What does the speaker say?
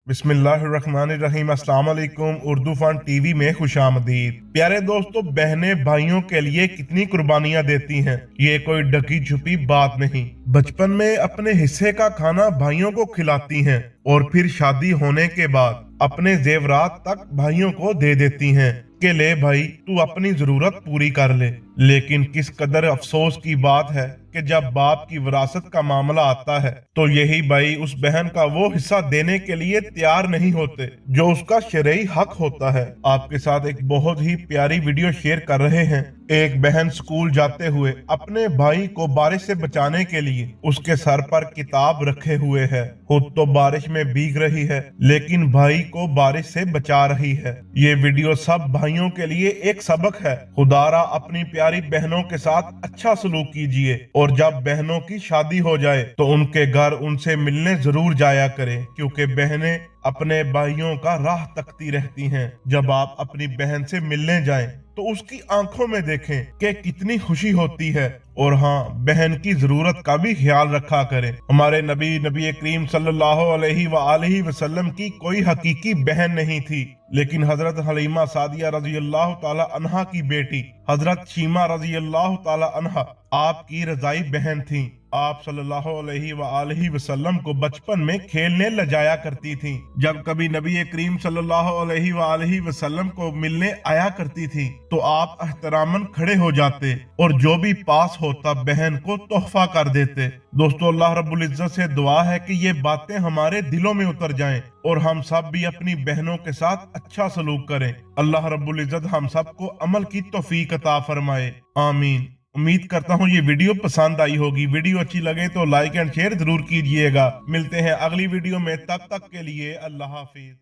बिस्मिल्लाहिर्रहमानिर्रहीम। अस्सलाम वालेकुम। उर्दू फन टीवी में खुशामदीद। प्यारे दोस्तों, बहनें भाइयों के लिए कितनी कुर्बानियां देती हैं, ये कोई ढकी छुपी बात नहीं। बचपन में अपने हिस्से का खाना भाइयों को खिलाती हैं और फिर शादी होने के बाद अपने जेवरात तक भाइयों को दे देती हैं कि ले भाई, तू अपनी जरूरत पूरी कर ले। लेकिन किस कदर अफसोस की बात है कि जब बाप की विरासत का मामला आता है तो यही भाई उस बहन का वो हिस्सा देने के लिए तैयार नहीं होते जो उसका शरई हक होता है। आपके साथ एक बहुत ही प्यारी वीडियो शेयर कर रहे हैं। एक बहन स्कूल जाते हुए अपने भाई को बारिश से बचाने के लिए उसके सर पर किताब रखे हुए है। खुद तो बारिश में भीग रही है लेकिन भाई को बारिश से बचा रही है। ये वीडियो सब भाइयों के लिए एक सबक है। खुदारा अपनी प्यारी बहनों के साथ अच्छा सलूक कीजिए और जब बहनों की शादी हो जाए तो उनके घर उनसे मिलने जरूर जाया करें, क्योंकि बहनें अपने भाइयों का राह तकती रहती हैं। जब आप अपनी बहन से मिलने जाएं तो उसकी आंखों में देखें कि कितनी खुशी होती है। और हाँ, बहन की जरूरत का भी ख्याल रखा करें। हमारे नबी करीम सल्लल्लाहु अलैहि वसल्लम की कोई हकीकी बहन नहीं थी, लेकिन हजरत हलीमा सादिया रजी अल्लाह ताला अन्हा की बेटी हजरत शीमा रजी अल्लाह ताला अन्हा आपकी रजाई बहन थी। आप सल्लल्लाहु अलैहि वसल्लम को बचपन में खेलने ले जाया करती थी। जब कभी नबी करीम सल्लल्लाहु अलैहि वसल्लम को मिलने आया करती थी तो आप एहतरामन खड़े हो जाते और जो भी पास होता बहन को तोहफा कर देते। दोस्तों, अल्लाह रब्बुल इज्जत से दुआ है कि ये बातें हमारे दिलों में उतर जाएं और हम सब भी अपनी बहनों के साथ अच्छा सलूक करें। अल्लाह रब्बुल इज्जत हम सबको अमल की तौफीक अता फरमाए, आमीन। उम्मीद करता हूँ ये वीडियो पसंद आई होगी। वीडियो अच्छी लगे तो लाइक एंड शेयर जरूर कीजिएगा। मिलते हैं अगली वीडियो में, तब तक के लिए अल्लाह हाफिज।